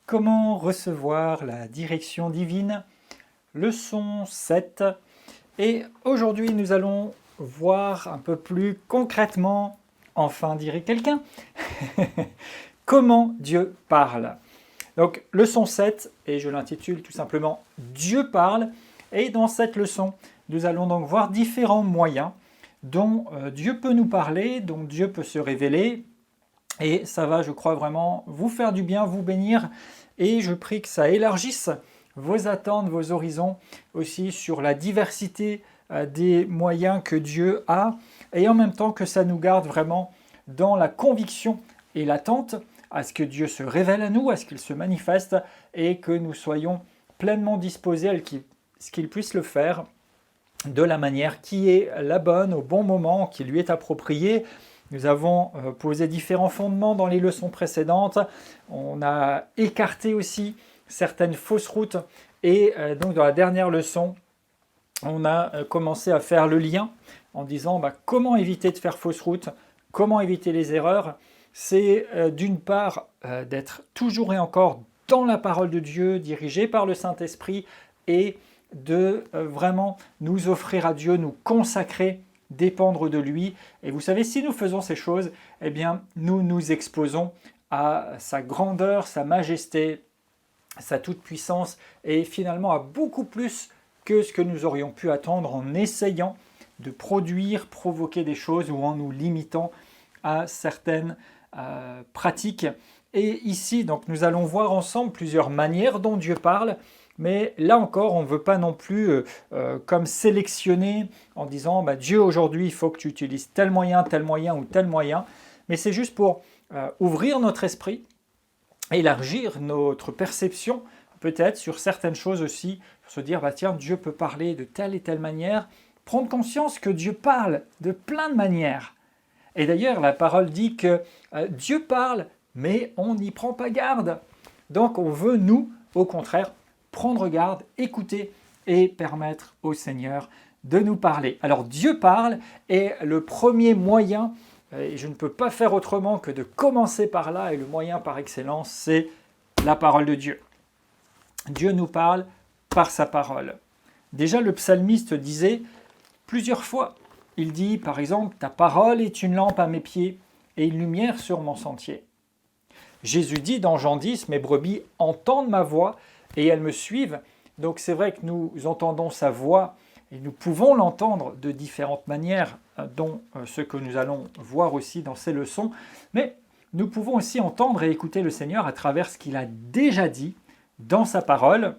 Comment recevoir la direction divine? Leçon 7. Et aujourd'hui, nous allons voir un peu plus concrètement, enfin dirait quelqu'un, comment Dieu parle. Donc, leçon 7, et je l'intitule tout simplement Dieu parle. Et dans cette leçon, nous allons donc voir différents moyens dont Dieu peut nous parler, dont Dieu peut se révéler. Et ça va, je crois, vraiment vous faire du bien, vous bénir. Et je prie que ça élargisse vos attentes, vos horizons aussi sur la diversité des moyens que Dieu a. Et en même temps que ça nous garde vraiment dans la conviction et l'attente à ce que Dieu se révèle à nous, à ce qu'il se manifeste et que nous soyons pleinement disposés à ce qu'il puisse le faire de la manière qui est la bonne, au bon moment, qui lui est appropriée. Nous avons posé différents fondements dans les leçons précédentes. On a écarté aussi certaines fausses routes. Et donc dans la dernière leçon, on a commencé à faire le lien en disant comment éviter de faire fausse route, comment éviter les erreurs. C'est d'une part d'être toujours et encore dans la parole de Dieu, dirigé par le Saint-Esprit, et de vraiment nous offrir à Dieu, nous consacrer, dépendre de lui. Et vous savez, si nous faisons ces choses, eh bien, nous nous exposons à sa grandeur, sa majesté, sa toute-puissance, et finalement à beaucoup plus que ce que nous aurions pu attendre en essayant de produire, provoquer des choses ou en nous limitant à certaines pratiques. Et ici, donc, nous allons voir ensemble plusieurs manières dont Dieu parle. Mais là encore, on ne veut pas non plus comme sélectionner en disant Dieu aujourd'hui, il faut que tu utilises tel moyen ou tel moyen. Mais c'est juste pour ouvrir notre esprit, élargir notre perception peut-être sur certaines choses aussi, pour se dire tiens, Dieu peut parler de telle et telle manière. Prendre conscience que Dieu parle de plein de manières. Et d'ailleurs, la parole dit que Dieu parle, mais on n'y prend pas garde. Donc on veut, nous, au contraire, prendre garde, écouter et permettre au Seigneur de nous parler. Alors Dieu parle et le premier moyen, et je ne peux pas faire autrement que de commencer par là, et le moyen par excellence, c'est la parole de Dieu. Dieu nous parle par sa parole. Déjà le psalmiste disait plusieurs fois, il dit par exemple « Ta parole est une lampe à mes pieds et une lumière sur mon sentier ». Jésus dit dans Jean 10 « Mes brebis entendent ma voix » et elles me suivent. Donc c'est vrai que nous entendons sa voix et nous pouvons l'entendre de différentes manières, dont ce que nous allons voir aussi dans ces leçons. Mais nous pouvons aussi entendre et écouter le Seigneur à travers ce qu'il a déjà dit dans sa parole.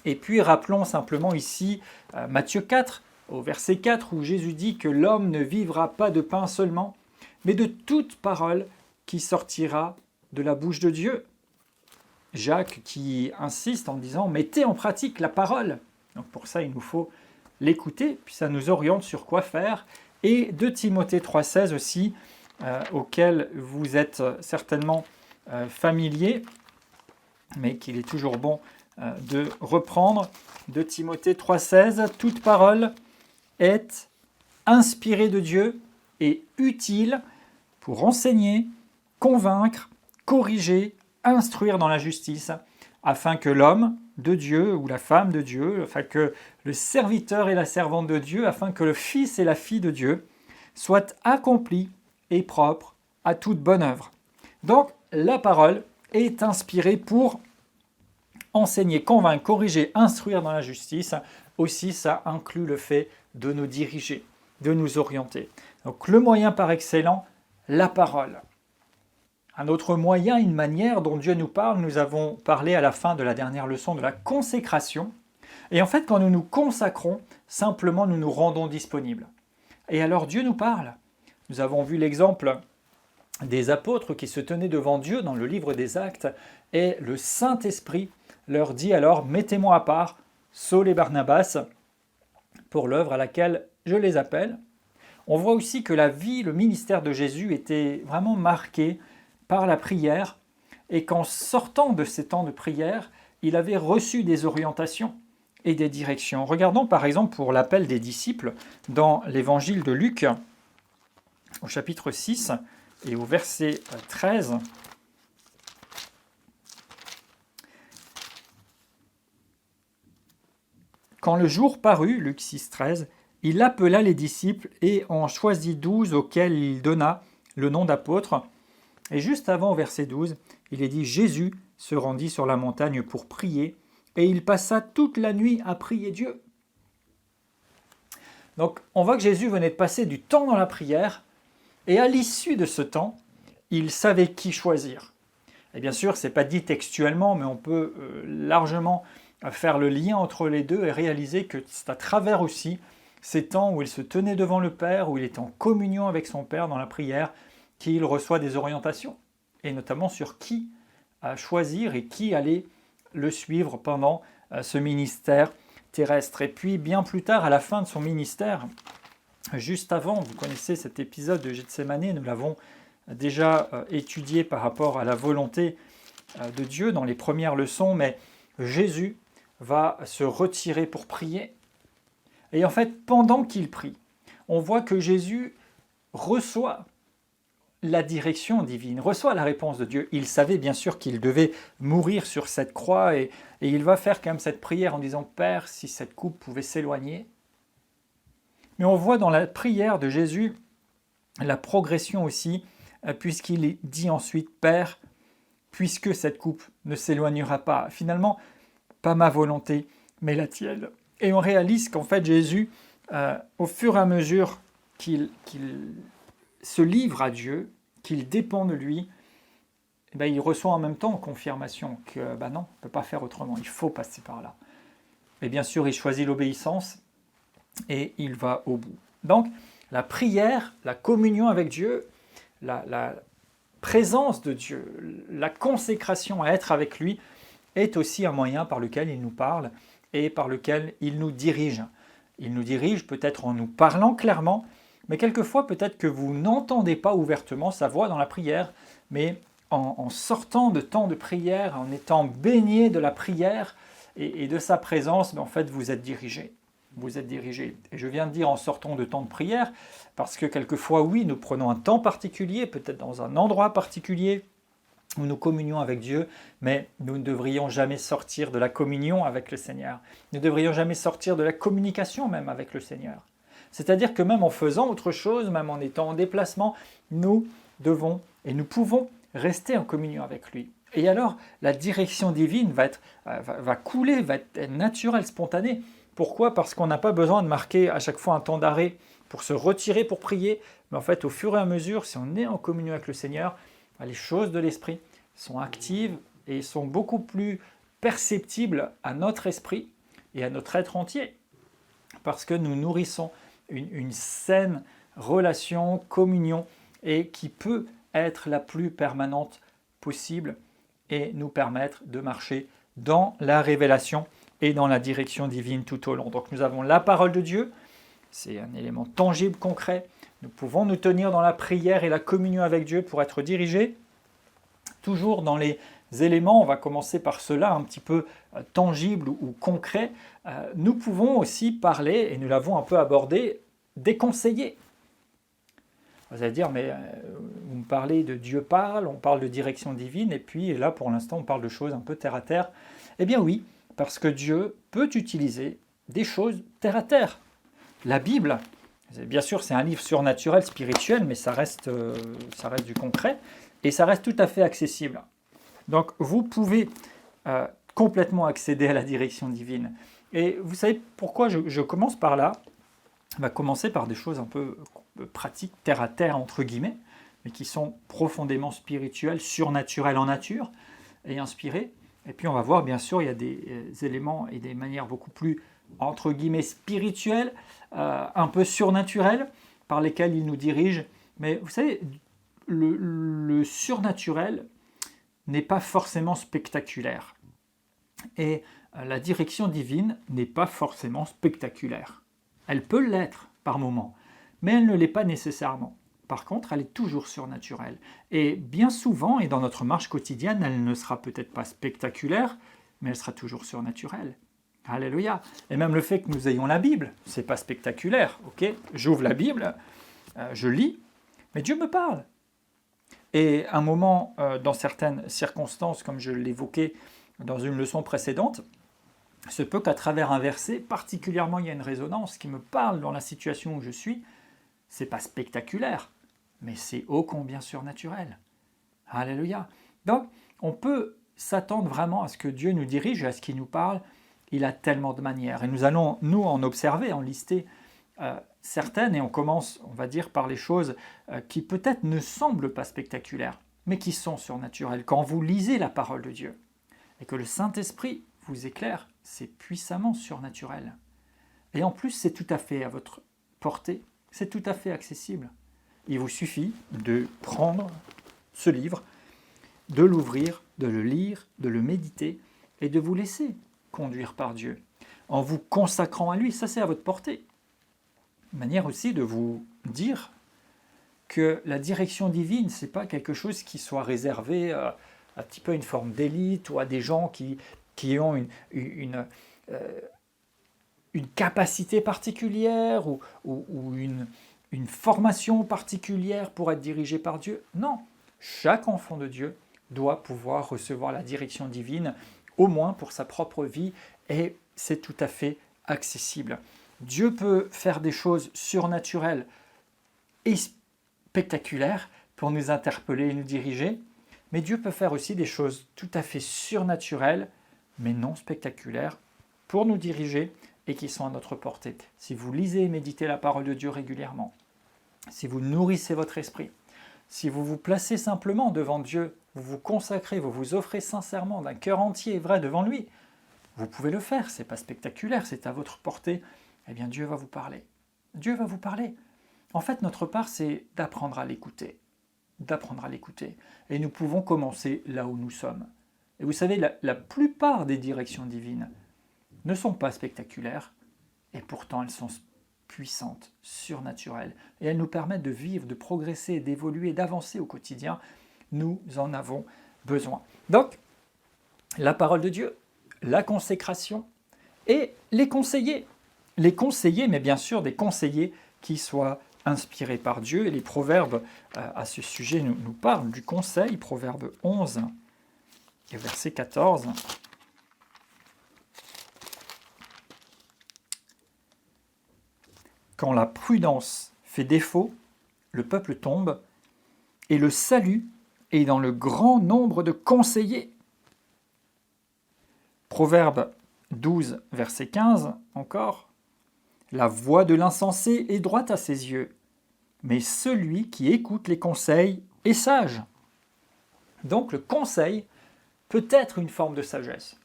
Et puis rappelons simplement ici Matthieu 4, au verset 4, où Jésus dit que l'homme ne vivra pas de pain seulement, mais de toute parole qui sortira de la bouche de Dieu. Jacques qui insiste en disant « mettez en pratique la parole ». Donc pour ça, il nous faut l'écouter, puis ça nous oriente sur quoi faire. Et de Timothée 3,16 aussi, auquel vous êtes certainement familiers, mais qu'il est toujours bon de reprendre. De Timothée 3,16, « Toute parole est inspirée de Dieu et utile pour enseigner, convaincre, corriger, instruire dans la justice, afin que l'homme de Dieu ou la femme de Dieu, afin que le serviteur et la servante de Dieu, afin que le fils et la fille de Dieu soient accomplis et propres à toute bonne œuvre. » Donc, la parole est inspirée pour enseigner, convaincre, corriger, instruire dans la justice. Aussi, ça inclut le fait de nous diriger, de nous orienter. Donc, le moyen par excellence, la parole. Un autre moyen, une manière dont Dieu nous parle, nous avons parlé à la fin de la dernière leçon de la consécration. Et en fait, quand nous nous consacrons, simplement nous nous rendons disponibles. Et alors Dieu nous parle. Nous avons vu l'exemple des apôtres qui se tenaient devant Dieu dans le livre des Actes, et le Saint-Esprit leur dit alors « Mettez-moi à part, Saul et Barnabas, pour l'œuvre à laquelle je les appelle ». On voit aussi que la vie, le ministère de Jésus était vraiment marqué par la prière, et qu'en sortant de ces temps de prière, il avait reçu des orientations et des directions. Regardons par exemple pour l'appel des disciples dans l'évangile de Luc, au chapitre 6 et au verset 13. Quand le jour parut, Luc 6, 13, il appela les disciples et en choisit 12 auxquels il donna le nom d'apôtres. Et juste avant, au verset 12, il est dit « Jésus se rendit sur la montagne pour prier, et il passa toute la nuit à prier Dieu. » Donc on voit que Jésus venait de passer du temps dans la prière, et à l'issue de ce temps, il savait qui choisir. Et bien sûr, ce n'est pas dit textuellement, mais on peut largement faire le lien entre les deux et réaliser que c'est à travers aussi ces temps où il se tenait devant le Père, où il était en communion avec son Père dans la prière, qu'il reçoit des orientations, et notamment sur qui choisir et qui allait le suivre pendant ce ministère terrestre. Et puis bien plus tard, à la fin de son ministère, juste avant, vous connaissez cet épisode de Gethsémani, nous l'avons déjà étudié par rapport à la volonté de Dieu dans les premières leçons, mais Jésus va se retirer pour prier. Et en fait, pendant qu'il prie, on voit que Jésus reçoit la direction divine, reçoit la réponse de Dieu. Il savait bien sûr qu'il devait mourir sur cette croix et il va faire quand même cette prière en disant « Père, si cette coupe pouvait s'éloigner ». Mais on voit dans la prière de Jésus la progression aussi, puisqu'il dit ensuite « Père, puisque cette coupe ne s'éloignera pas ». Finalement, pas ma volonté, mais la tienne. Et on réalise qu'en fait Jésus, au fur et à mesure qu'il se livre à Dieu, qu'il dépend de lui, il reçoit en même temps confirmation que non, on ne peut pas faire autrement, il faut passer par là. Et bien sûr, il choisit l'obéissance et il va au bout. Donc, la prière, la communion avec Dieu, la présence de Dieu, la consécration à être avec lui est aussi un moyen par lequel il nous parle et par lequel il nous dirige. Il nous dirige peut-être en nous parlant clairement, mais quelquefois peut-être que vous n'entendez pas ouvertement sa voix dans la prière, mais en sortant de temps de prière, en étant baigné de la prière et de sa présence, en fait vous êtes dirigé. Vous êtes dirigé. Et je viens de dire en sortant de temps de prière, parce que quelquefois, oui, nous prenons un temps particulier, peut-être dans un endroit particulier, où nous communions avec Dieu, mais nous ne devrions jamais sortir de la communion avec le Seigneur. Nous ne devrions jamais sortir de la communication même avec le Seigneur. C'est-à-dire que même en faisant autre chose, même en étant en déplacement, nous devons et nous pouvons rester en communion avec lui. Et alors, la direction divine va couler, va être naturelle, spontanée. Pourquoi ? Parce qu'on n'a pas besoin de marquer à chaque fois un temps d'arrêt pour se retirer, pour prier. Mais en fait, au fur et à mesure, si on est en communion avec le Seigneur, les choses de l'esprit sont actives et sont beaucoup plus perceptibles à notre esprit et à notre être entier. Parce que nous nourrissons une saine relation, communion, et qui peut être la plus permanente possible et nous permettre de marcher dans la révélation et dans la direction divine tout au long. Donc nous avons la parole de Dieu, c'est un élément tangible, concret. Nous pouvons nous tenir dans la prière et la communion avec Dieu pour être dirigés. Toujours dans les éléments, on va commencer par cela un petit peu tangible ou concret. Nous pouvons aussi parler, et nous l'avons un peu abordé, des conseillers. Vous allez dire, mais vous me parlez de Dieu parle, on parle de direction divine, et puis là, pour l'instant, on parle de choses un peu terre à terre. Eh bien oui, parce que Dieu peut utiliser des choses terre à terre. La Bible, bien sûr, c'est un livre surnaturel, spirituel, mais ça reste du concret, et ça reste tout à fait accessible. Donc, vous pouvez complètement accéder à la direction divine. Et vous savez pourquoi je commence par là ? On va commencer par des choses un peu pratiques, terre à terre, entre guillemets, mais qui sont profondément spirituelles, surnaturelles en nature, et inspirées. Et puis on va voir, bien sûr, il y a des éléments et des manières beaucoup plus, entre guillemets, spirituelles, un peu surnaturelles, par lesquelles il nous dirige. Mais vous savez, le surnaturel n'est pas forcément spectaculaire. Et la direction divine n'est pas forcément spectaculaire. Elle peut l'être par moments, mais elle ne l'est pas nécessairement. Par contre, elle est toujours surnaturelle. Et bien souvent, et dans notre marche quotidienne, elle ne sera peut-être pas spectaculaire, mais elle sera toujours surnaturelle. Alléluia. Et même le fait que nous ayons la Bible, c'est pas spectaculaire. Ok, j'ouvre la Bible, je lis, mais Dieu me parle. Et un moment, dans certaines circonstances, comme je l'évoquais dans une leçon précédente, se peut qu'à travers un verset, particulièrement il y a une résonance qui me parle dans la situation où je suis. C'est pas spectaculaire, mais c'est ô combien surnaturel. Alléluia. Donc, on peut s'attendre vraiment à ce que Dieu nous dirige, à ce qu'il nous parle. Il a tellement de manières. Et nous allons, nous, en observer, en lister certaines, et on commence, on va dire, par les choses qui peut-être ne semblent pas spectaculaires, mais qui sont surnaturelles. Quand vous lisez la parole de Dieu, et que le Saint-Esprit vous éclaire, c'est puissamment surnaturel. Et en plus, c'est tout à fait à votre portée, c'est tout à fait accessible. Il vous suffit de prendre ce livre, de l'ouvrir, de le lire, de le méditer, et de vous laisser conduire par Dieu, en vous consacrant à lui. Ça, c'est à votre portée. Une manière aussi de vous dire que la direction divine, ce n'est pas quelque chose qui soit réservé à un petit peu une forme d'élite ou à des gens qui ont une capacité particulière ou une formation particulière pour être dirigé par Dieu. Non, chaque enfant de Dieu doit pouvoir recevoir la direction divine, au moins pour sa propre vie, et c'est tout à fait accessible. Dieu peut faire des choses surnaturelles et spectaculaires pour nous interpeller et nous diriger, mais Dieu peut faire aussi des choses tout à fait surnaturelles, mais non spectaculaires, pour nous diriger et qui sont à notre portée. Si vous lisez et méditez la parole de Dieu régulièrement, si vous nourrissez votre esprit, si vous vous placez simplement devant Dieu, vous vous consacrez, vous vous offrez sincèrement d'un cœur entier et vrai devant lui, vous pouvez le faire, ce n'est pas spectaculaire, c'est à votre portée, eh bien Dieu va vous parler. Dieu va vous parler. En fait, notre part, c'est d'apprendre à l'écouter. D'apprendre à l'écouter. Et nous pouvons commencer là où nous sommes. Et vous savez, la plupart des directions divines ne sont pas spectaculaires, et pourtant elles sont puissantes, surnaturelles, et elles nous permettent de vivre, de progresser, d'évoluer, d'avancer au quotidien. Nous en avons besoin. Donc, la parole de Dieu, la consécration et les conseillers. Les conseillers, mais bien sûr des conseillers qui soient inspirés par Dieu. Et les proverbes à ce sujet nous parlent du conseil. Proverbe 11, verset 14. Quand la prudence fait défaut, le peuple tombe, et le salut est dans le grand nombre de conseillers. Proverbe 12, verset 15, encore. La voix de l'insensé est droite à ses yeux, mais celui qui écoute les conseils est sage. Donc le conseil peut être une forme de sagesse.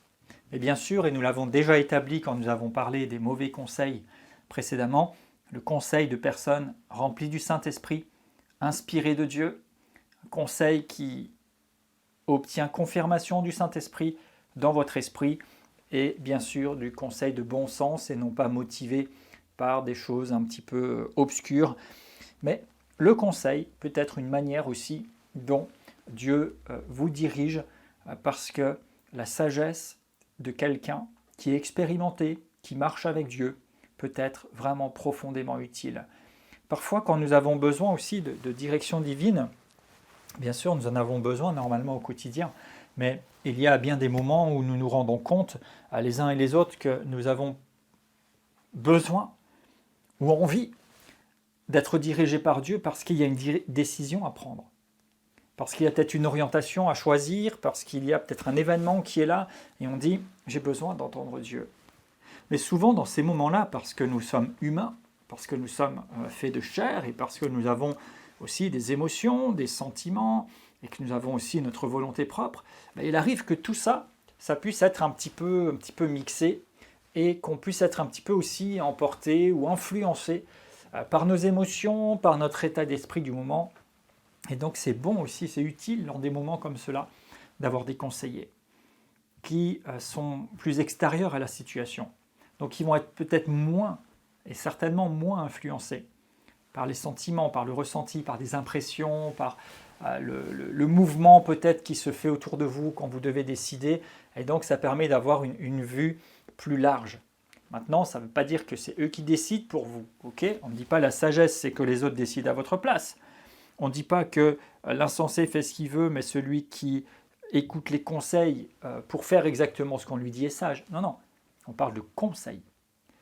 Et bien sûr, et nous l'avons déjà établi quand nous avons parlé des mauvais conseils précédemment, le conseil de personnes remplies du Saint-Esprit, inspirées de Dieu, un conseil qui obtient confirmation du Saint-Esprit dans votre esprit, et bien sûr du conseil de bon sens et non pas motivé par des choses un petit peu obscures. Mais le conseil peut être une manière aussi dont Dieu vous dirige, parce que la sagesse de quelqu'un qui est expérimenté, qui marche avec Dieu, peut être vraiment profondément utile. Parfois, quand nous avons besoin aussi de direction divine, bien sûr, nous en avons besoin normalement au quotidien, mais il y a bien des moments où nous nous rendons compte, les uns et les autres, que nous avons besoin ou envie d'être dirigés par Dieu parce qu'il y a une décision à prendre, parce qu'il y a peut-être une orientation à choisir, parce qu'il y a peut-être un événement qui est là, et on dit « j'ai besoin d'entendre Dieu ». Mais souvent dans ces moments-là, parce que nous sommes humains, parce que nous sommes faits de chair, et parce que nous avons aussi des émotions, des sentiments, et que nous avons aussi notre volonté propre, il arrive que tout ça, ça puisse être un petit peu mixé, et qu'on puisse être un petit peu aussi emporté ou influencé par nos émotions, par notre état d'esprit du moment. Et donc c'est bon aussi, c'est utile dans des moments comme cela, d'avoir des conseillers qui sont plus extérieurs à la situation. Donc qui vont être peut-être moins, et certainement moins influencés par les sentiments, par le ressenti, par des impressions, par le mouvement peut-être qui se fait autour de vous quand vous devez décider. Et donc ça permet d'avoir une vue plus large. Maintenant, ça ne veut pas dire que c'est eux qui décident pour vous. Okay, on ne dit pas la sagesse, c'est que les autres décident à votre place. On ne dit pas que l'insensé fait ce qu'il veut, mais celui qui écoute les conseils pour faire exactement ce qu'on lui dit est sage. Non, non. on parle de conseil.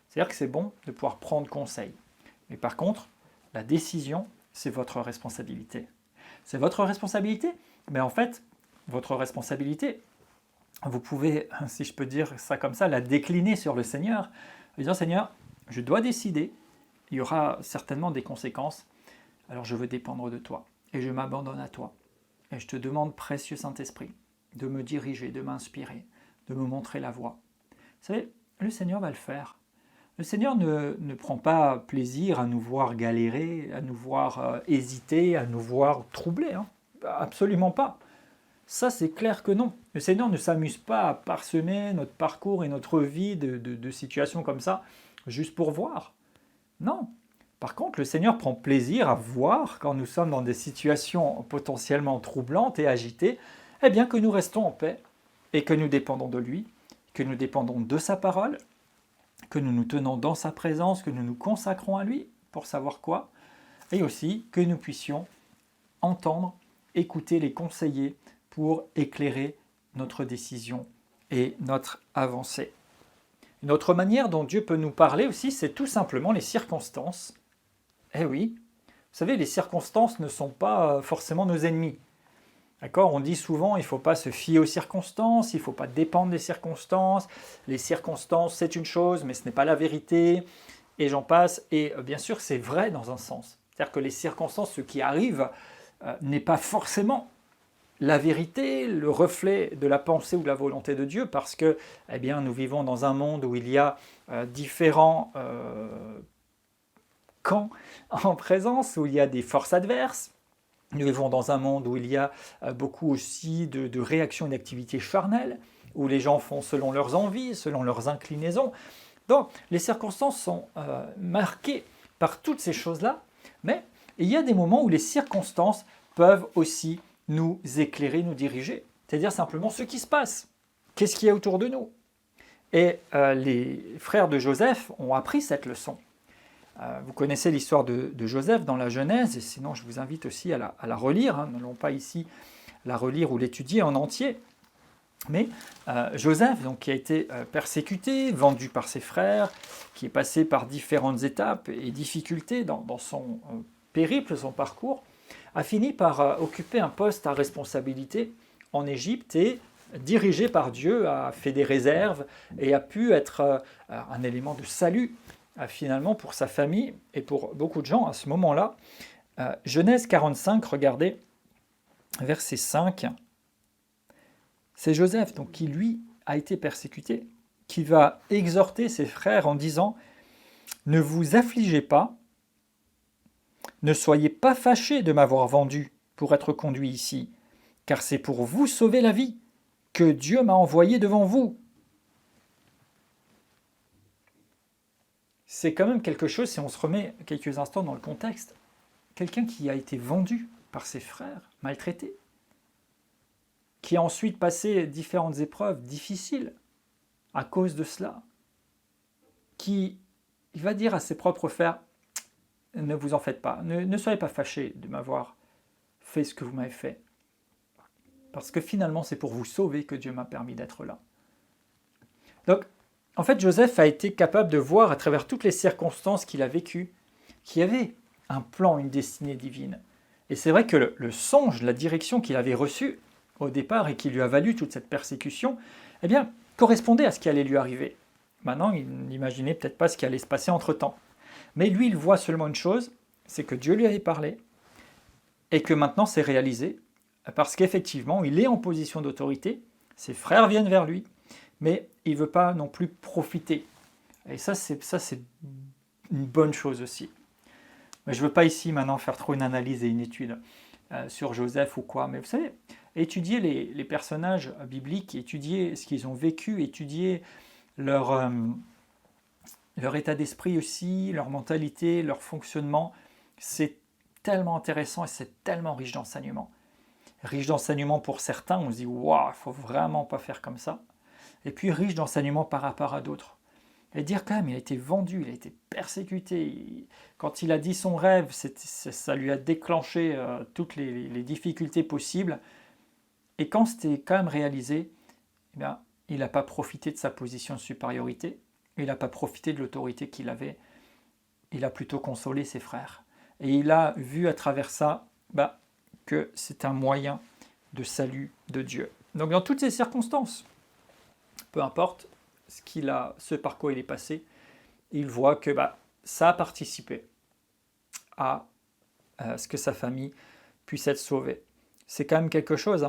C'est-à-dire que c'est bon de pouvoir prendre conseil. Mais par contre, la décision, c'est votre responsabilité. C'est votre responsabilité, mais en fait, votre responsabilité, vous pouvez, si je peux dire ça comme ça, la décliner sur le Seigneur, en disant Seigneur, je dois décider, il y aura certainement des conséquences, alors je veux dépendre de toi, et je m'abandonne à toi. Et je te demande, précieux Saint-Esprit, de me diriger, de m'inspirer, de me montrer la voie. Vous savez, le Seigneur va le faire. Le Seigneur ne prend pas plaisir à nous voir galérer, à nous voir hésiter, à nous voir troubler. Hein. Absolument pas. Ça, c'est clair que non. Le Seigneur ne s'amuse pas à parsemer notre parcours et notre vie de situations comme ça, juste pour voir. Non. Par contre, le Seigneur prend plaisir à voir, quand nous sommes dans des situations potentiellement troublantes et agitées, eh bien que nous restons en paix et que nous dépendons de lui, que nous dépendons de sa parole, que nous nous tenons dans sa présence, que nous nous consacrons à lui pour savoir quoi, et aussi que nous puissions entendre, écouter les conseillers pour éclairer notre décision et notre avancée. Une autre manière dont Dieu peut nous parler aussi, c'est tout simplement les circonstances. Eh oui, vous savez, les circonstances ne sont pas forcément nos ennemis. D'accord ? On dit souvent, il ne faut pas se fier aux circonstances, il ne faut pas dépendre des circonstances. Les circonstances, c'est une chose, mais ce n'est pas la vérité. Et j'en passe. Et bien sûr, c'est vrai dans un sens. C'est-à-dire que les circonstances, ce qui arrive, n'est pas forcément la vérité, le reflet de la pensée ou de la volonté de Dieu, parce que eh bien, nous vivons dans un monde où il y a différents camps en présence, où il y a des forces adverses. Nous vivons dans un monde où il y a beaucoup aussi de réactions et d'activités charnelles, où les gens font selon leurs envies, selon leurs inclinaisons. Donc, les circonstances sont marquées par toutes ces choses-là, mais il y a des moments où les circonstances peuvent aussi nous éclairer, nous diriger. C'est-à-dire simplement ce qui se passe. Qu'est-ce qu'il y a autour de nous ? Et les frères de Joseph ont appris cette leçon. Vous connaissez l'histoire de Joseph dans la Genèse, et sinon je vous invite aussi à la relire. Hein. Nous n'allons pas ici la relire ou l'étudier en entier. Mais Joseph, donc, qui a été persécuté, vendu par ses frères, qui est passé par différentes étapes et difficultés dans son périple, son parcours, a fini par occuper un poste à responsabilité en Égypte et, dirigé par Dieu, a fait des réserves et a pu être un élément de salut finalement pour sa famille et pour beaucoup de gens à ce moment-là. Genèse 45, regardez, verset 5. C'est Joseph donc, qui, lui, a été persécuté, qui va exhorter ses frères en disant « Ne vous affligez pas, ne soyez pas fâchés de m'avoir vendu pour être conduit ici, car c'est pour vous sauver la vie que Dieu m'a envoyé devant vous. » C'est quand même quelque chose, si on se remet quelques instants dans le contexte, quelqu'un qui a été vendu par ses frères, maltraité, qui a ensuite passé différentes épreuves difficiles à cause de cela, qui va dire à ses propres frères, ne vous en faites pas, ne soyez pas fâchés de m'avoir fait ce que vous m'avez fait, parce que finalement c'est pour vous sauver que Dieu m'a permis d'être là. Donc, en fait, Joseph a été capable de voir à travers toutes les circonstances qu'il a vécues, qu'il y avait un plan, une destinée divine. Et c'est vrai que le songe, la direction qu'il avait reçue au départ et qui lui a valu toute cette persécution, eh bien, correspondait à ce qui allait lui arriver. Maintenant, il n'imaginait peut-être pas ce qui allait se passer entre-temps. Mais lui, il voit seulement une chose, c'est que Dieu lui avait parlé et que maintenant c'est réalisé, parce qu'effectivement, il est en position d'autorité, ses frères viennent vers lui, mais il ne veut pas non plus profiter. Et ça, c'est une bonne chose aussi. Mais je ne veux pas ici maintenant faire trop une analyse et une étude sur Joseph ou quoi, mais vous savez, étudier les personnages bibliques, étudier ce qu'ils ont vécu, étudier leur état d'esprit aussi, leur mentalité, leur fonctionnement, c'est tellement intéressant et c'est tellement riche d'enseignements. Riche d'enseignements pour certains, on se dit « Waouh, il ne faut vraiment pas faire comme ça ». Et puis riche d'enseignements par rapport à d'autres. Et dire quand même, il a été vendu, il a été persécuté. Quand il a dit son rêve, ça lui a déclenché toutes les difficultés possibles. Et quand c'était quand même réalisé, eh bien, il n'a pas profité de sa position de supériorité, il n'a pas profité de l'autorité qu'il avait, il a plutôt consolé ses frères. Et il a vu à travers ça que c'est un moyen de salut de Dieu. Donc dans toutes ces circonstances, peu importe ce par quoi il est passé, il voit que ça a participé à ce que sa famille puisse être sauvée. C'est quand même quelque chose.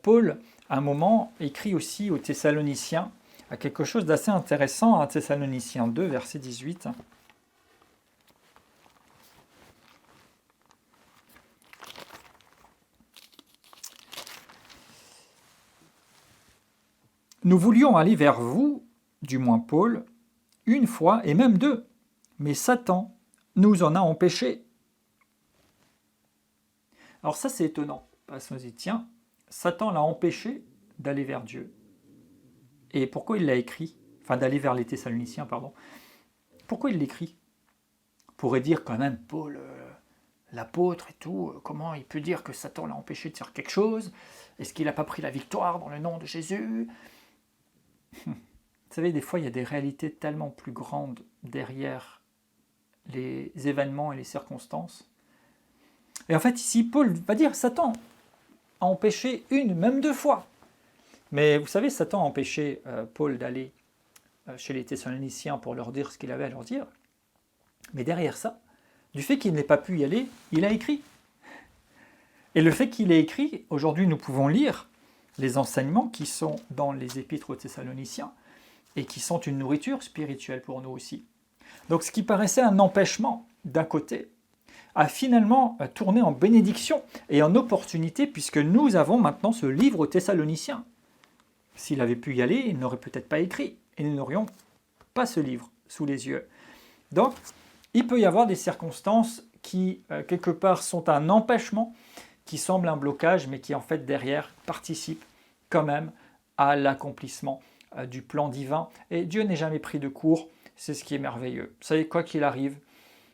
Paul, à un moment, écrit aussi aux Thessaloniciens à quelque chose d'assez intéressant, à Thessaloniciens 2, verset 18. Nous voulions aller vers vous, du moins Paul, une fois et même deux, mais Satan nous en a empêchés. Alors ça c'est étonnant, parce qu'on se dit, tiens, Satan l'a empêché d'aller vers Dieu. Et pourquoi il l'a écrit? Enfin, d'aller vers les Thessaloniciens, pardon. Pourquoi il l'écrit? On pourrait dire quand même, Paul, l'apôtre et tout, comment il peut dire que Satan l'a empêché de faire quelque chose? Est-ce qu'il n'a pas pris la victoire dans le nom de Jésus? Vous savez, des fois, il y a des réalités tellement plus grandes derrière les événements et les circonstances. Et en fait, ici, Paul va dire, Satan a empêché une, même deux fois. Mais vous savez, Satan a empêché Paul d'aller chez les Thessaloniciens pour leur dire ce qu'il avait à leur dire. Mais derrière ça, du fait qu'il n'ait pas pu y aller, il a écrit. Et le fait qu'il ait écrit, aujourd'hui nous pouvons lire les enseignements qui sont dans les épîtres aux Thessaloniciens et qui sont une nourriture spirituelle pour nous aussi. Donc ce qui paraissait un empêchement d'un côté a finalement tourné en bénédiction et en opportunité puisque nous avons maintenant ce livre aux Thessaloniciens. S'il avait pu y aller, il n'aurait peut-être pas écrit et nous n'aurions pas ce livre sous les yeux. Donc, il peut y avoir des circonstances qui, quelque part, sont un empêchement, qui semblent un blocage, mais qui, en fait, derrière, participent quand même à l'accomplissement du plan divin. Et Dieu n'est jamais pris de court, c'est ce qui est merveilleux. Vous savez, quoi qu'il arrive,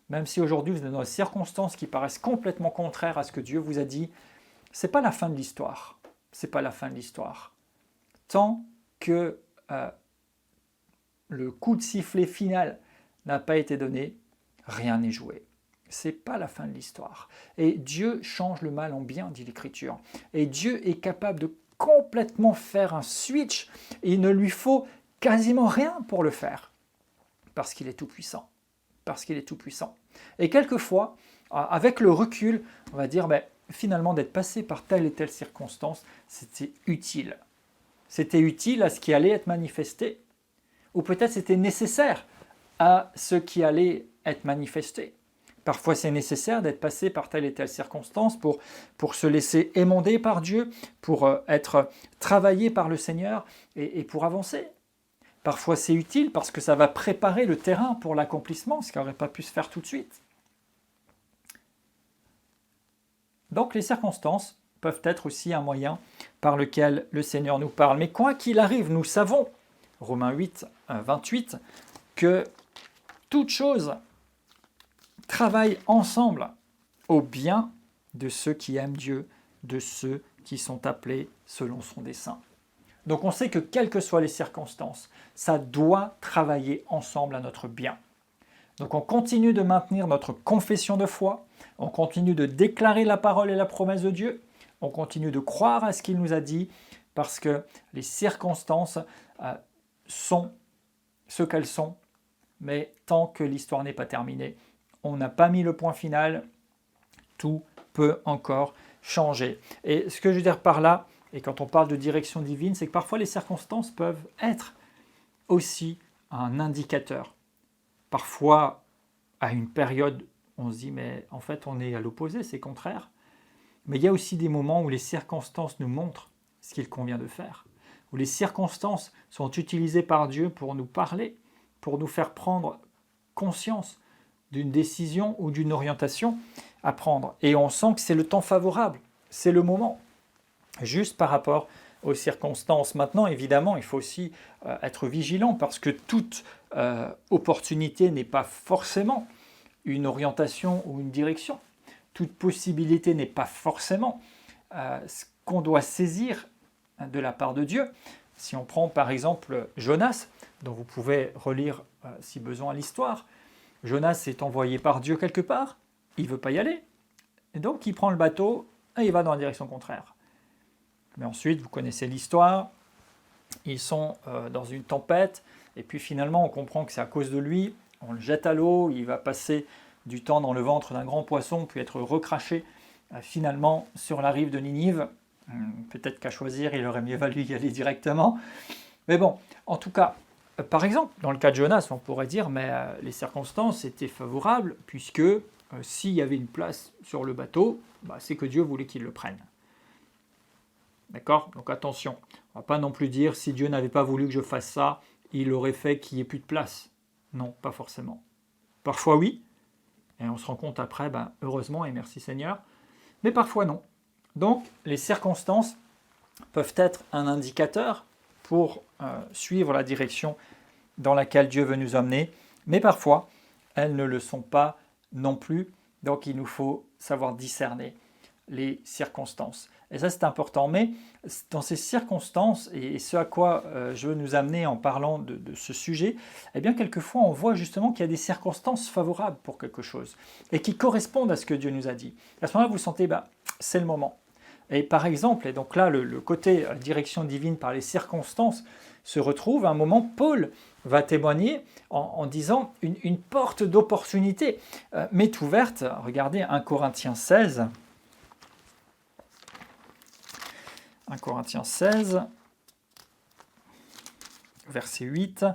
même si aujourd'hui vous êtes dans des circonstances qui paraissent complètement contraires à ce que Dieu vous a dit, c'est pas la fin de l'histoire. C'est pas la fin de l'histoire. Tant que le coup de sifflet final n'a pas été donné, rien n'est joué. C'est pas la fin de l'histoire. Et Dieu change le mal en bien, dit l'Écriture. Et Dieu est capable de complètement faire un switch. Et il ne lui faut quasiment rien pour le faire. Parce qu'il est tout puissant. Parce qu'il est tout puissant. Et quelquefois, avec le recul, on va dire, finalement, d'être passé par telle et telle circonstance, c'était utile. C'était utile à ce qui allait être manifesté. Ou peut-être c'était nécessaire à ce qui allait être manifesté. Parfois c'est nécessaire d'être passé par telle et telle circonstance pour se laisser émonder par Dieu, pour être travaillé par le Seigneur et pour avancer. Parfois c'est utile parce que ça va préparer le terrain pour l'accomplissement, ce qui n'aurait pas pu se faire tout de suite. Donc les circonstances peuvent être aussi un moyen par lequel le Seigneur nous parle. Mais quoi qu'il arrive, nous savons, Romains 8, 28, que toute chose travaille ensemble au bien de ceux qui aiment Dieu, de ceux qui sont appelés selon son dessein. Donc on sait que quelles que soient les circonstances, ça doit travailler ensemble à notre bien. Donc on continue de maintenir notre confession de foi, on continue de déclarer la parole et la promesse de Dieu, on continue de croire à ce qu'il nous a dit, parce que les circonstances sont ce qu'elles sont, mais tant que l'histoire n'est pas terminée, on n'a pas mis le point final, tout peut encore changer. Et ce que je veux dire par là, et quand on parle de direction divine, c'est que parfois les circonstances peuvent être aussi un indicateur. Parfois, à une période, on se dit, mais en fait, on est à l'opposé, c'est contraire. Mais il y a aussi des moments où les circonstances nous montrent ce qu'il convient de faire, où les circonstances sont utilisées par Dieu pour nous parler, pour nous faire prendre conscience d'une décision ou d'une orientation à prendre. Et on sent que c'est le temps favorable, c'est le moment, juste par rapport aux circonstances. Maintenant, évidemment, il faut aussi être vigilant parce que toute opportunité n'est pas forcément une orientation ou une direction. Toute possibilité n'est pas forcément ce qu'on doit saisir de la part de Dieu. Si on prend par exemple Jonas, dont vous pouvez relire si besoin l'histoire, Jonas est envoyé par Dieu quelque part, il ne veut pas y aller, et donc il prend le bateau et il va dans la direction contraire. Mais ensuite, vous connaissez l'histoire, ils sont dans une tempête, et puis finalement on comprend que c'est à cause de lui, on le jette à l'eau, il va passer du temps dans le ventre d'un grand poisson, puis être recraché finalement sur la rive de Ninive. Peut-être qu'à choisir, il aurait mieux valu y aller directement. Mais bon, en tout cas, par exemple, dans le cas de Jonas, on pourrait dire, mais les circonstances étaient favorables, puisque s'il y avait une place sur le bateau, c'est que Dieu voulait qu'il le prenne. D'accord? Donc attention, on ne va pas non plus dire, si Dieu n'avait pas voulu que je fasse ça, il aurait fait qu'il n'y ait plus de place. Non, pas forcément. Parfois oui, et on se rend compte après, heureusement et merci Seigneur, mais parfois non. Donc les circonstances peuvent être un indicateur pour suivre la direction dans laquelle Dieu veut nous emmener, mais parfois elles ne le sont pas non plus, donc il nous faut savoir discerner les circonstances. Et ça c'est important, mais dans ces circonstances, et ce à quoi je veux nous amener en parlant de ce sujet, eh bien quelquefois on voit justement qu'il y a des circonstances favorables pour quelque chose, et qui correspondent à ce que Dieu nous a dit. À ce moment-là, vous sentez, c'est le moment. Et par exemple, et donc là le côté direction divine par les circonstances se retrouve à un moment, Paul va témoigner en disant une porte d'opportunité m'est ouverte. Regardez 1 Corinthiens 16. 1 Corinthiens 16, verset 8.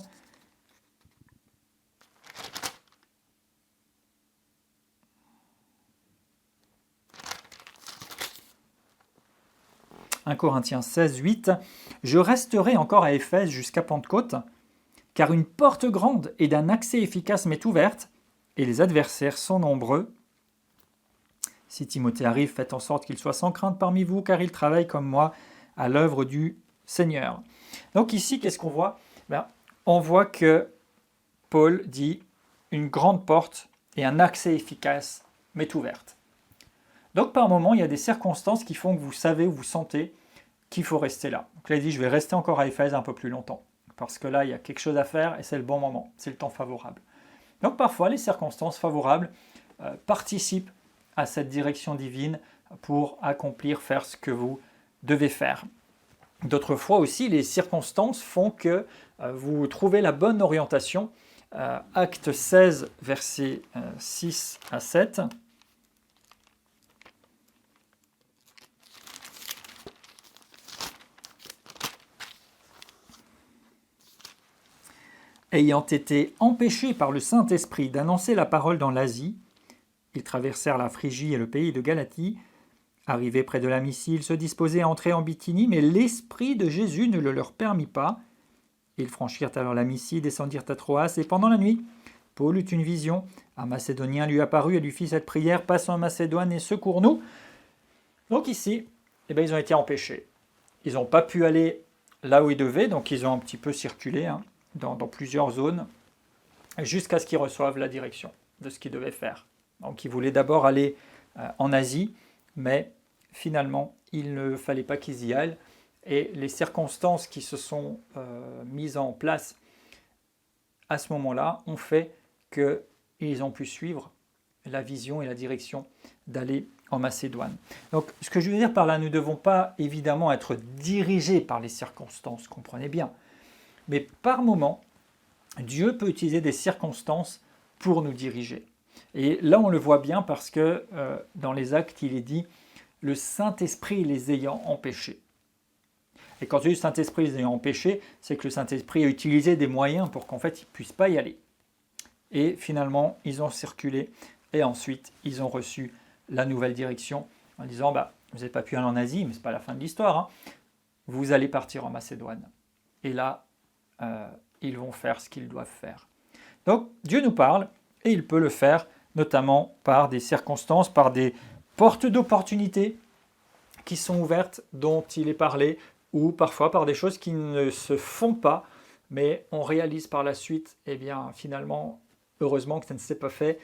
« 1 Corinthiens 16, 8. « Je resterai encore à Éphèse jusqu'à Pentecôte, car une porte grande et d'un accès efficace m'est ouverte, et les adversaires sont nombreux. Si Timothée arrive, faites en sorte qu'il soit sans crainte parmi vous, car il travaille comme moi à l'œuvre du Seigneur. » Donc ici, qu'est-ce qu'on voit? On voit que Paul dit « une grande porte et un accès efficace m'est ouverte ». Donc par moment, il y a des circonstances qui font que vous savez ou vous sentez qu'il faut rester là. Donc là, il dit « je vais rester encore à Éphèse un peu plus longtemps ». Parce que là, il y a quelque chose à faire et c'est le bon moment, c'est le temps favorable. Donc parfois, les circonstances favorables participent à cette direction divine pour accomplir, faire ce que vous devez faire. D'autres fois aussi, les circonstances font que vous trouvez la bonne orientation. Acte 16, versets 6 à 7. Ayant été empêchés par le Saint-Esprit d'annoncer la parole dans l'Asie, ils traversèrent la Phrygie et le pays de Galatie. Arrivés près de la Mysie, ils se disposaient à entrer en Bithynie, mais l'Esprit de Jésus ne le leur permit pas. Ils franchirent alors la Mysie, descendirent à Troas, et pendant la nuit, Paul eut une vision. Un Macédonien lui apparut et lui fit cette prière « Passe en Macédoine et secours-nous ». Donc ici, ils ont été empêchés. Ils n'ont pas pu aller là où ils devaient, donc ils ont un petit peu circulé dans plusieurs zones, jusqu'à ce qu'ils reçoivent la direction de ce qu'ils devaient faire. Donc ils voulaient d'abord aller en Asie, mais finalement, il ne fallait pas qu'ils y aillent. Et les circonstances qui se sont mises en place à ce moment-là ont fait qu'ils ont pu suivre la vision et la direction d'aller en Macédoine. Donc, ce que je veux dire par là, nous ne devons pas évidemment être dirigés par les circonstances, comprenez bien. Mais par moment, Dieu peut utiliser des circonstances pour nous diriger. Et là, on le voit bien parce que dans les Actes, il est dit « le Saint-Esprit les ayant empêchés ». Et quand je dis « le Saint-Esprit les ayant empêchés », c'est que le Saint-Esprit a utilisé des moyens pour qu'en fait, ils ne puissent pas y aller. Et finalement, ils ont circulé et ensuite, ils ont reçu la nouvelle direction en disant « vous n'avez pas pu aller en Asie, mais ce n'est pas la fin de l'histoire, vous allez partir en Macédoine ». Et là, ils vont faire ce qu'ils doivent faire. Donc, Dieu nous parle et il peut le faire notamment par des circonstances, par des portes d'opportunité qui sont ouvertes, dont il est parlé, ou parfois par des choses qui ne se font pas, mais on réalise par la suite, finalement, heureusement que ça ne s'est pas fait,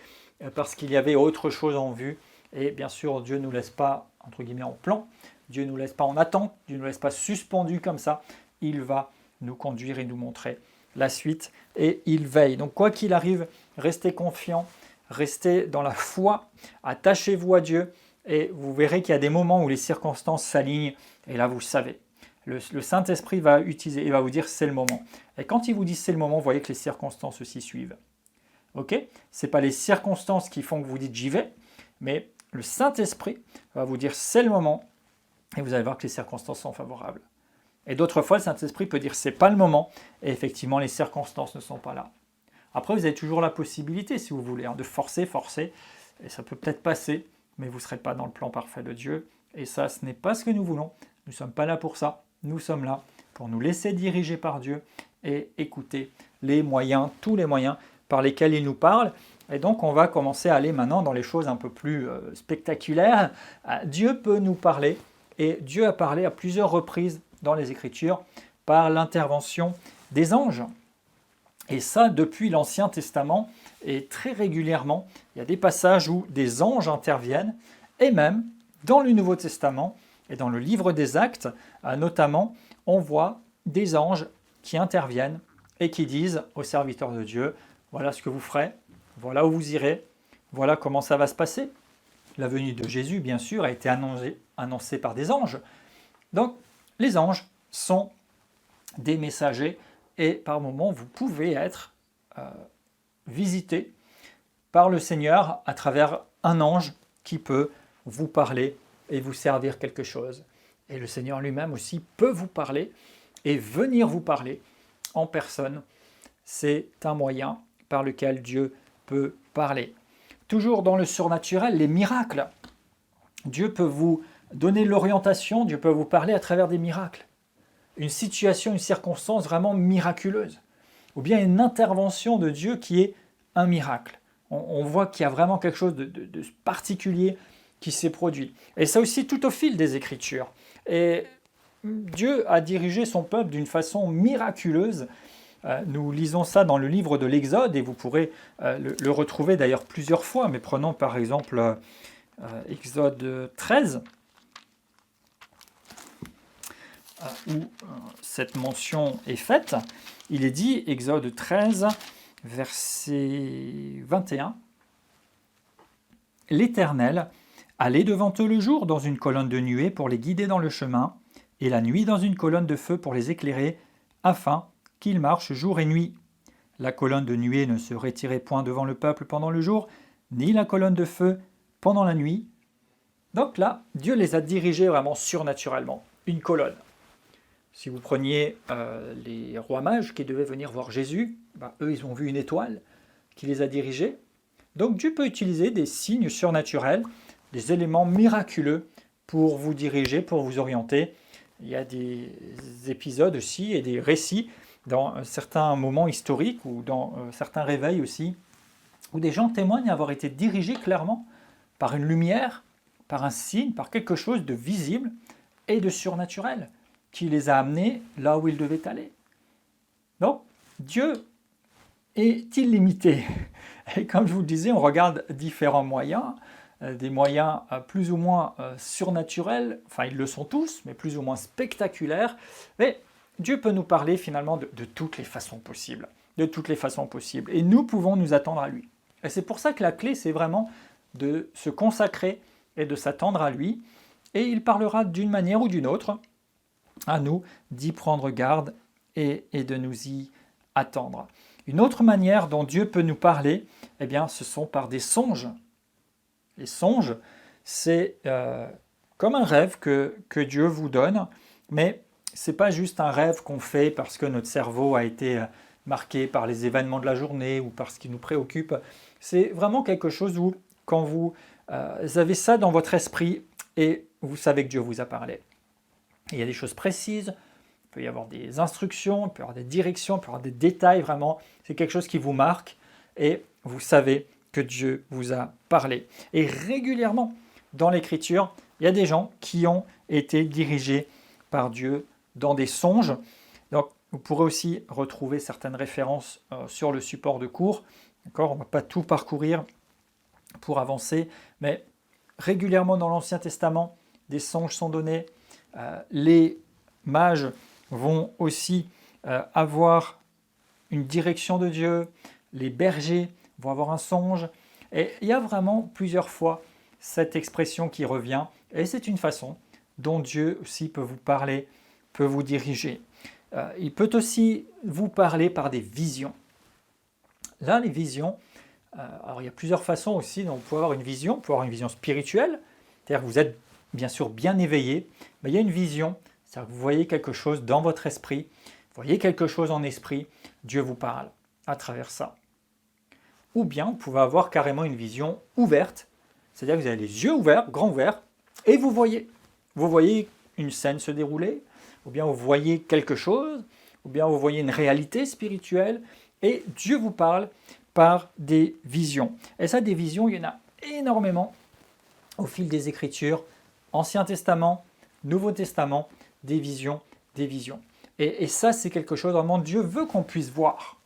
parce qu'il y avait autre chose en vue. Et bien sûr, Dieu ne nous laisse pas, entre guillemets, en plan, Dieu ne nous laisse pas en attente, Dieu ne nous laisse pas suspendus comme ça, il va nous conduire et nous montrer la suite, et il veille. Donc quoi qu'il arrive, restez confiants, restez dans la foi, attachez-vous à Dieu, et vous verrez qu'il y a des moments où les circonstances s'alignent, et là vous savez. Le Saint-Esprit va utiliser, il va vous dire c'est le moment. Et quand il vous dit c'est le moment, vous voyez que les circonstances aussi suivent. Ok ? Ce n'est pas les circonstances qui font que vous dites j'y vais, mais le Saint-Esprit va vous dire c'est le moment, et vous allez voir que les circonstances sont favorables. Et d'autres fois, le Saint-Esprit peut dire c'est pas le moment, et effectivement les circonstances ne sont pas là. Après, vous avez toujours la possibilité, si vous voulez, de forcer, et ça peut peut-être passer, mais vous ne serez pas dans le plan parfait de Dieu, et ça, ce n'est pas ce que nous voulons. Nous ne sommes pas là pour ça, nous sommes là pour nous laisser diriger par Dieu, et écouter les moyens, tous les moyens par lesquels il nous parle. Et donc, on va commencer à aller maintenant dans les choses un peu plus spectaculaires. Dieu peut nous parler, et Dieu a parlé à plusieurs reprises dans les Écritures par l'intervention des anges. Et ça, depuis l'Ancien Testament, et très régulièrement, il y a des passages où des anges interviennent, et même dans le Nouveau Testament et dans le livre des Actes, notamment, on voit des anges qui interviennent et qui disent aux serviteurs de Dieu, voilà ce que vous ferez, voilà où vous irez, voilà comment ça va se passer. La venue de Jésus, bien sûr, a été annoncée par des anges. Donc, les anges sont des messagers, et par moments, vous pouvez être visité par le Seigneur à travers un ange qui peut vous parler et vous servir quelque chose. Et le Seigneur lui-même aussi peut vous parler et venir vous parler en personne. C'est un moyen par lequel Dieu peut parler. Toujours dans le surnaturel, les miracles. Dieu peut vous donner l'orientation, Dieu peut vous parler à travers des miracles. Une situation, une circonstance vraiment miraculeuse. Ou bien une intervention de Dieu qui est un miracle. On voit qu'il y a vraiment quelque chose de particulier qui s'est produit. Et ça aussi tout au fil des Écritures. Et Dieu a dirigé son peuple d'une façon miraculeuse. Nous lisons ça dans le livre de l'Exode, et vous pourrez le retrouver d'ailleurs plusieurs fois, mais prenons par exemple Exode 13, où cette mention est faite. Il est dit, Exode 13, verset 21, « L'Éternel allait devant eux le jour dans une colonne de nuée pour les guider dans le chemin, et la nuit dans une colonne de feu pour les éclairer, afin qu'ils marchent jour et nuit. La colonne de nuée ne se retirait point devant le peuple pendant le jour, ni la colonne de feu pendant la nuit. » Donc là, Dieu les a dirigés vraiment surnaturellement, une colonne. Si vous preniez les rois mages qui devaient venir voir Jésus, eux, ils ont vu une étoile qui les a dirigés. Donc Dieu peut utiliser des signes surnaturels, des éléments miraculeux pour vous diriger, pour vous orienter. Il y a des épisodes aussi et des récits dans certains moments historiques ou dans certains réveils aussi, où des gens témoignent avoir été dirigés clairement par une lumière, par un signe, par quelque chose de visible et de surnaturel, qui les a amenés là où ils devaient aller. Donc, Dieu est illimité. Et comme je vous le disais, on regarde différents moyens, des moyens plus ou moins surnaturels, enfin ils le sont tous, mais plus ou moins spectaculaires. Mais Dieu peut nous parler finalement de toutes les façons possibles. De toutes les façons possibles. Et nous pouvons nous attendre à lui. Et c'est pour ça que la clé, c'est vraiment de se consacrer et de s'attendre à lui. Et il parlera d'une manière ou d'une autre, à nous d'y prendre garde et de nous y attendre. Une autre manière dont Dieu peut nous parler, eh bien, ce sont par des songes. Les songes, c'est comme un rêve que Dieu vous donne, mais ce n'est pas juste un rêve qu'on fait parce que notre cerveau a été marqué par les événements de la journée ou parce qu'il nous préoccupe. C'est vraiment quelque chose où, quand vous avez ça dans votre esprit et vous savez que Dieu vous a parlé. Il y a des choses précises, il peut y avoir des instructions, il peut y avoir des directions, il peut y avoir des détails vraiment. C'est quelque chose qui vous marque et vous savez que Dieu vous a parlé. Et régulièrement, dans l'Écriture, il y a des gens qui ont été dirigés par Dieu dans des songes. Donc, vous pourrez aussi retrouver certaines références sur le support de cours. D'accord ? On ne va pas tout parcourir pour avancer, mais régulièrement dans l'Ancien Testament, des songes sont donnés. Les mages vont aussi avoir une direction de Dieu, les bergers vont avoir un songe, et il y a vraiment plusieurs fois cette expression qui revient, et c'est une façon dont Dieu aussi peut vous parler, peut vous diriger. Il peut aussi vous parler par des visions. Là, les visions, alors il y a plusieurs façons aussi dont vous pouvez avoir une vision. Vous pouvez avoir une vision spirituelle, c'est-à-dire que vous êtes bien sûr bien éveillé, mais il y a une vision, c'est-à-dire que vous voyez quelque chose dans votre esprit, vous voyez quelque chose en esprit, Dieu vous parle à travers ça. Ou bien vous pouvez avoir carrément une vision ouverte, c'est-à-dire que vous avez les yeux ouverts, grands ouverts, et vous voyez une scène se dérouler, ou bien vous voyez quelque chose, ou bien vous voyez une réalité spirituelle, et Dieu vous parle par des visions. Et ça, des visions, il y en a énormément au fil des Écritures, Ancien Testament, Nouveau Testament, des visions, des visions. Et ça, c'est quelque chose, vraiment, Dieu veut qu'on puisse voir.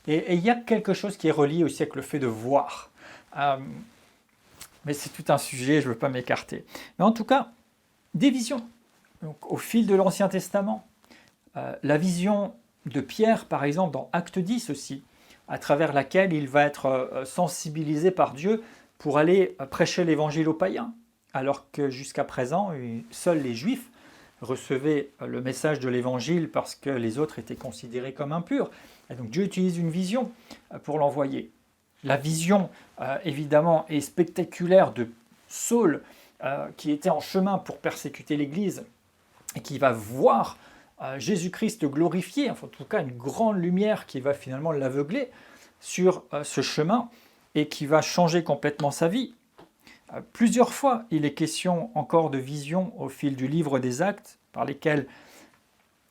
Et il y a quelque chose qui est relié aussi avec le fait de voir. Mais c'est tout un sujet, je ne veux pas m'écarter. Mais en tout cas, des visions. Donc, au fil de l'Ancien Testament, la vision de Pierre, par exemple, dans Acte 10 aussi, à travers laquelle il va être sensibilisé par Dieu pour aller prêcher l'évangile aux païens, alors que jusqu'à présent, seuls les Juifs recevaient le message de l'évangile parce que les autres étaient considérés comme impurs. Et donc Dieu utilise une vision pour l'envoyer. La vision, évidemment, est spectaculaire de Saul, qui était en chemin pour persécuter l'Église et qui va voir Jésus-Christ glorifié, enfin, en tout cas une grande lumière qui va finalement l'aveugler sur ce chemin et qui va changer complètement sa vie. Plusieurs fois, il est question encore de vision au fil du livre des Actes, par lesquels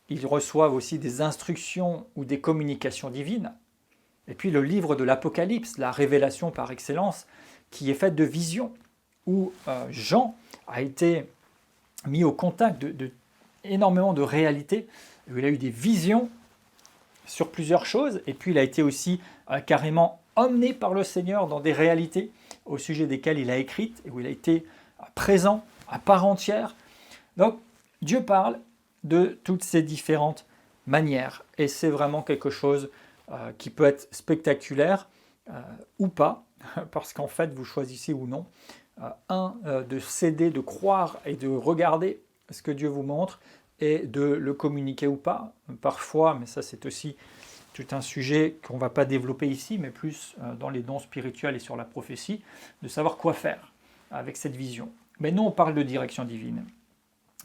ils reçoivent aussi des instructions ou des communications divines. Et puis le livre de l'Apocalypse, la révélation par excellence, qui est faite de visions, où Jean a été mis au contact de énormément de réalités, où il a eu des visions sur plusieurs choses, et puis il a été aussi carrément emmené par le Seigneur dans des réalités au sujet desquelles il a écrit, et où il a été présent à part entière. Donc Dieu parle de toutes ces différentes manières, et c'est vraiment quelque chose qui peut être spectaculaire ou pas, parce qu'en fait vous choisissez ou non, de céder, de croire et de regarder ce que Dieu vous montre, et de le communiquer ou pas. Parfois, mais ça c'est aussi tout un sujet qu'on ne va pas développer ici, mais plus dans les dons spirituels et sur la prophétie, de savoir quoi faire avec cette vision. Mais nous, on parle de direction divine.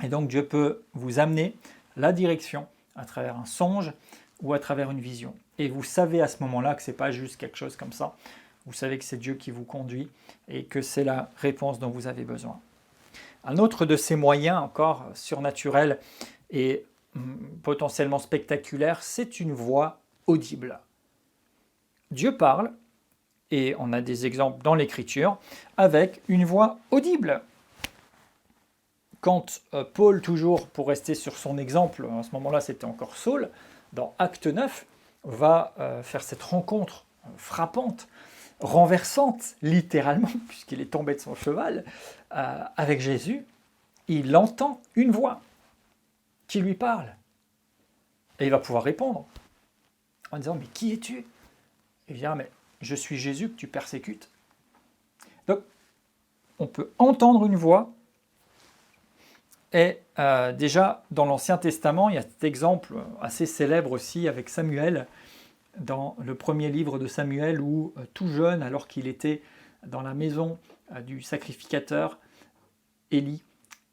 Et donc Dieu peut vous amener la direction à travers un songe ou à travers une vision. Et vous savez à ce moment-là que ce n'est pas juste quelque chose comme ça. Vous savez que c'est Dieu qui vous conduit et que c'est la réponse dont vous avez besoin. Un autre de ces moyens encore surnaturels et potentiellement spectaculaires, c'est une voix audible. Dieu parle, et on a des exemples dans l'Écriture, avec une voix audible. Quand Paul, toujours pour rester sur son exemple, à ce moment-là c'était encore Saul, dans Acte 9, va faire cette rencontre frappante, renversante, littéralement, puisqu'il est tombé de son cheval, avec Jésus, il entend une voix qui lui parle. Et il va pouvoir répondre en disant « Mais qui es-tu » Il vient « Mais je suis Jésus que tu persécutes. » Donc, on peut entendre une voix. Et déjà, dans l'Ancien Testament, il y a cet exemple assez célèbre aussi avec Samuel, dans le premier livre de Samuel, où tout jeune, alors qu'il était dans la maison du sacrificateur Élie,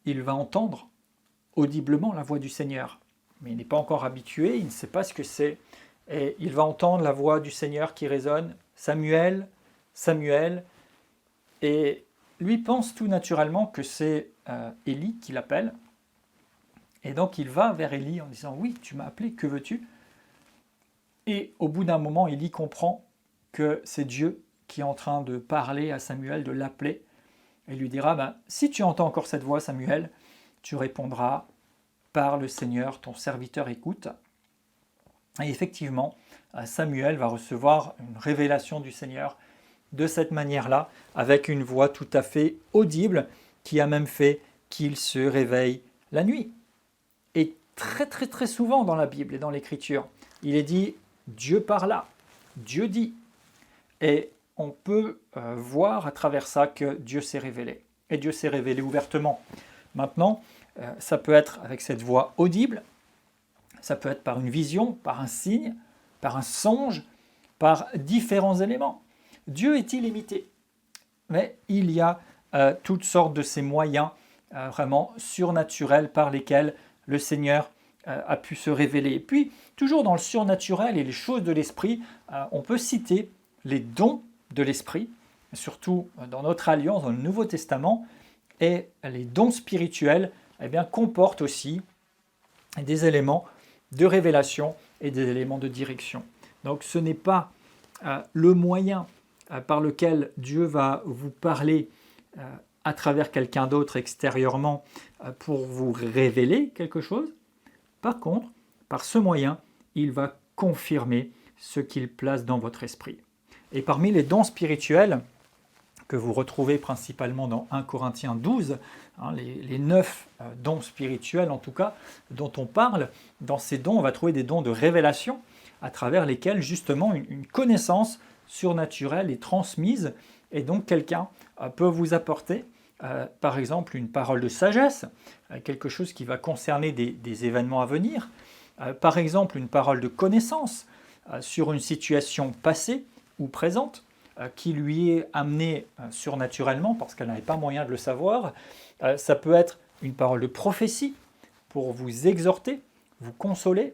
il va entendre audiblement la voix du Seigneur. Mais il n'est pas encore habitué, il ne sait pas ce que c'est. Et il va entendre la voix du Seigneur qui résonne « Samuel, Samuel ». Et lui pense tout naturellement que c'est Élie qui l'appelle. Et donc il va vers Élie en disant « Oui, tu m'as appelé, que veux-tu » Et au bout d'un moment, Élie comprend que c'est Dieu qui est en train de parler à Samuel, de l'appeler. Et lui dira « Si tu entends encore cette voix, Samuel, tu répondras « Par le Seigneur, ton serviteur écoute ». Et effectivement, Samuel va recevoir une révélation du Seigneur de cette manière-là, avec une voix tout à fait audible, qui a même fait qu'il se réveille la nuit. Et très très très souvent dans la Bible et dans l'Écriture. Il est dit « Dieu parla »,« Dieu dit ». Et on peut voir à travers ça que Dieu s'est révélé. Et Dieu s'est révélé ouvertement. Maintenant, ça peut être avec cette voix audible, ça peut être par une vision, par un signe, par un songe, par différents éléments. Dieu est illimité, mais il y a toutes sortes de ces moyens vraiment surnaturels par lesquels le Seigneur a pu se révéler. Et puis, toujours dans le surnaturel et les choses de l'esprit, on peut citer les dons de l'esprit, surtout dans notre alliance, dans le Nouveau Testament, et les dons spirituels comportent aussi des éléments de révélation et des éléments de direction. Donc ce n'est pas le moyen par lequel Dieu va vous parler à travers quelqu'un d'autre extérieurement pour vous révéler quelque chose. Par contre, par ce moyen, il va confirmer ce qu'il place dans votre esprit. Et parmi les dons spirituels que vous retrouvez principalement dans 1 Corinthiens 12, les 9 dons spirituels en tout cas, dont on parle, dans ces dons, on va trouver des dons de révélation à travers lesquels justement une connaissance surnaturelle est transmise et donc quelqu'un peut vous apporter par exemple une parole de sagesse, quelque chose qui va concerner des événements à venir, par exemple une parole de connaissance sur une situation passée ou présente, qui lui est amenée surnaturellement parce qu'elle n'avait pas moyen de le savoir. Ça peut être une parole de prophétie pour vous exhorter, vous consoler,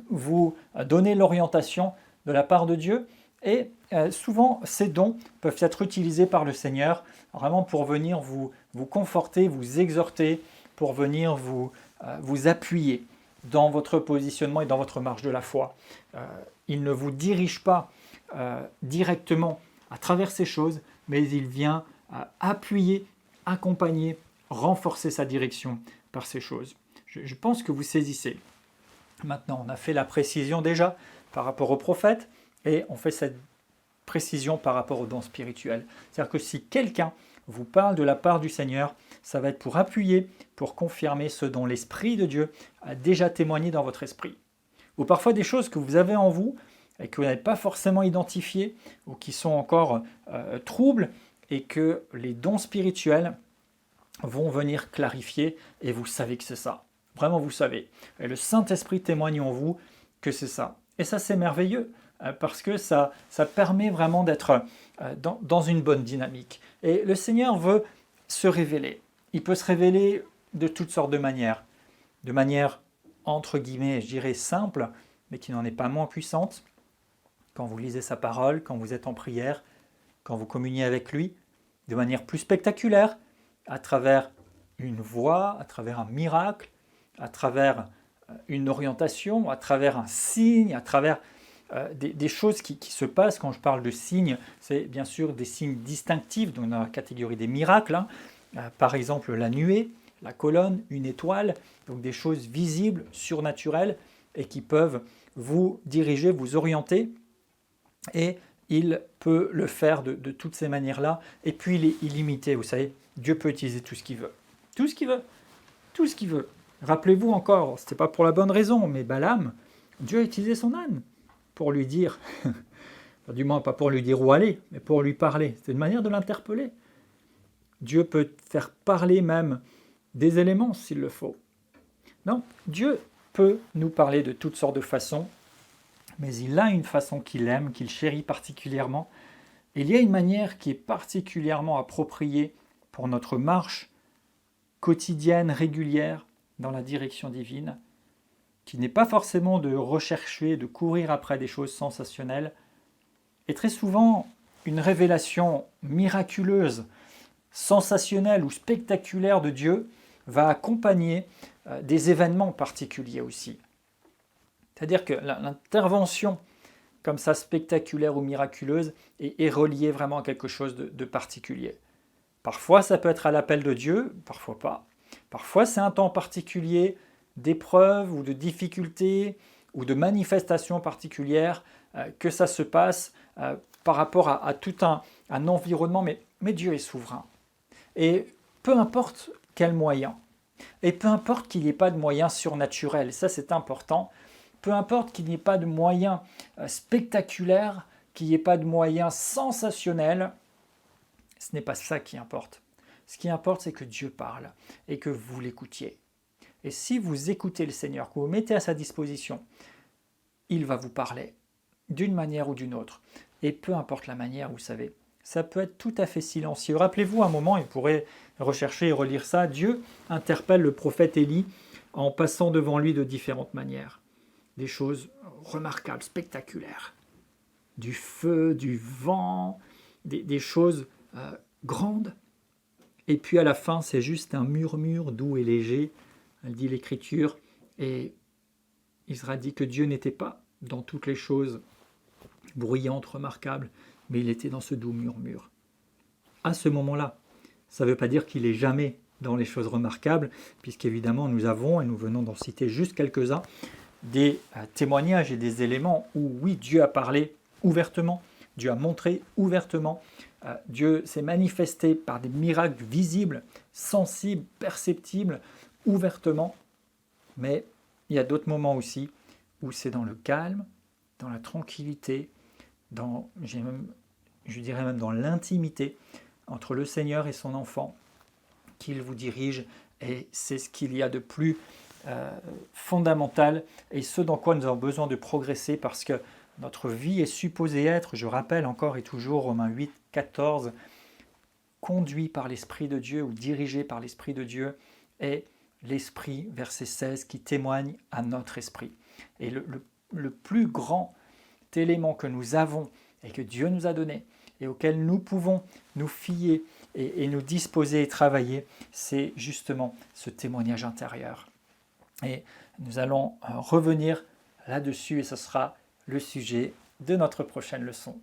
vous donner l'orientation de la part de Dieu. Et souvent, ces dons peuvent être utilisés par le Seigneur vraiment pour venir vous conforter, vous exhorter, pour venir vous appuyer dans votre positionnement et dans votre marche de la foi. Il ne vous dirige pas directement à travers ces choses, mais il vient appuyer, accompagner, renforcer sa direction par ces choses. Je pense que vous saisissez. Maintenant, on a fait la précision déjà par rapport aux prophètes et on fait cette précision par rapport aux dons spirituels. C'est-à-dire que si quelqu'un vous parle de la part du Seigneur, ça va être pour appuyer, pour confirmer ce dont l'Esprit de Dieu a déjà témoigné dans votre esprit. Ou parfois des choses que vous avez en vous et que vous n'avez pas forcément identifiées ou qui sont encore troubles et que les dons spirituels vont venir clarifier et vous savez que c'est ça. Vraiment, vous savez. Et le Saint-Esprit témoigne en vous que c'est ça. Et ça, c'est merveilleux parce que ça permet vraiment d'être dans une bonne dynamique. Et le Seigneur veut se révéler. Il peut se révéler de toutes sortes de manière, entre guillemets, je dirais simple, mais qui n'en est pas moins puissante. Quand vous lisez sa parole, quand vous êtes en prière, quand vous communiez avec lui, de manière plus spectaculaire, à travers une voix, à travers un miracle, à travers une orientation, à travers un signe, à travers des choses qui se passent. Quand je parle de signes, c'est bien sûr des signes distinctifs, donc dans la catégorie des miracles, par exemple la nuée, la colonne, une étoile, donc des choses visibles, surnaturelles, et qui peuvent vous diriger, vous orienter, et il peut le faire de toutes ces manières-là, et puis il est illimité, vous savez, Dieu peut utiliser tout ce qu'il veut. Tout ce qu'il veut. Tout ce qu'il veut. Rappelez-vous encore, ce n'était pas pour la bonne raison, mais Balaam, Dieu a utilisé son âne pour lui dire, du moins pas pour lui dire où aller, mais pour lui parler. C'est une manière de l'interpeller. Dieu peut faire parler même des éléments s'il le faut. Non, Dieu peut nous parler de toutes sortes de façons, mais il a une façon qu'il aime, qu'il chérit particulièrement. Il y a une manière qui est particulièrement appropriée pour notre marche quotidienne, régulière, dans la direction divine, qui n'est pas forcément de rechercher, de courir après des choses sensationnelles, et très souvent une révélation miraculeuse, sensationnelle ou spectaculaire de Dieu va accompagner des événements particuliers aussi. C'est-à-dire que l'intervention comme ça spectaculaire ou miraculeuse est reliée vraiment à quelque chose de particulier. Parfois ça peut être à l'appel de Dieu, parfois pas. Parfois c'est un temps particulier d'épreuve ou de difficulté ou de manifestation particulière que ça se passe par rapport à tout un environnement, mais Dieu est souverain. Et peu importe quel moyen Et peu importe qu'il n'y ait pas de moyens surnaturels, ça c'est important, peu importe qu'il n'y ait pas de moyens spectaculaires, qu'il n'y ait pas de moyens sensationnels, ce n'est pas ça qui importe. Ce qui importe, c'est que Dieu parle et que vous l'écoutiez. Et si vous écoutez le Seigneur, que vous vous mettez à sa disposition, il va vous parler d'une manière ou d'une autre. Et peu importe la manière, vous savez, ça peut être tout à fait silencieux. Rappelez-vous un moment, et vous pourrez rechercher et relire ça, Dieu interpelle le prophète Élie en passant devant lui de différentes manières. Des choses remarquables, spectaculaires. Du feu, du vent, des choses grandes. Et puis à la fin, c'est juste un murmure doux et léger, elle dit l'Écriture, et Israël dit que Dieu n'était pas dans toutes les choses bruyantes, remarquables, mais il était dans ce doux murmure. À ce moment-là, ça ne veut pas dire qu'il est jamais dans les choses remarquables, puisqu'évidemment nous avons, et nous venons d'en citer juste quelques-uns, des témoignages et des éléments où oui, Dieu a parlé ouvertement, Dieu a montré ouvertement, Dieu s'est manifesté par des miracles visibles, sensibles, perceptibles, ouvertement, mais il y a d'autres moments aussi où c'est dans le calme, dans la tranquillité, je dirais même dans l'intimité entre le Seigneur et son enfant qu'il vous dirige, et c'est ce qu'il y a de plus fondamental et ce dans quoi nous avons besoin de progresser, parce que notre vie est supposée être, je rappelle encore et toujours Romains 8, 14, conduit par l'Esprit de Dieu ou dirigé par l'Esprit de Dieu, et l'Esprit, verset 16, qui témoigne à notre esprit. Et le plus grand élément que nous avons et que Dieu nous a donné et auquel nous pouvons nous fier et nous disposer et travailler, c'est justement ce témoignage intérieur. Et nous allons revenir là-dessus et ce sera le sujet de notre prochaine leçon.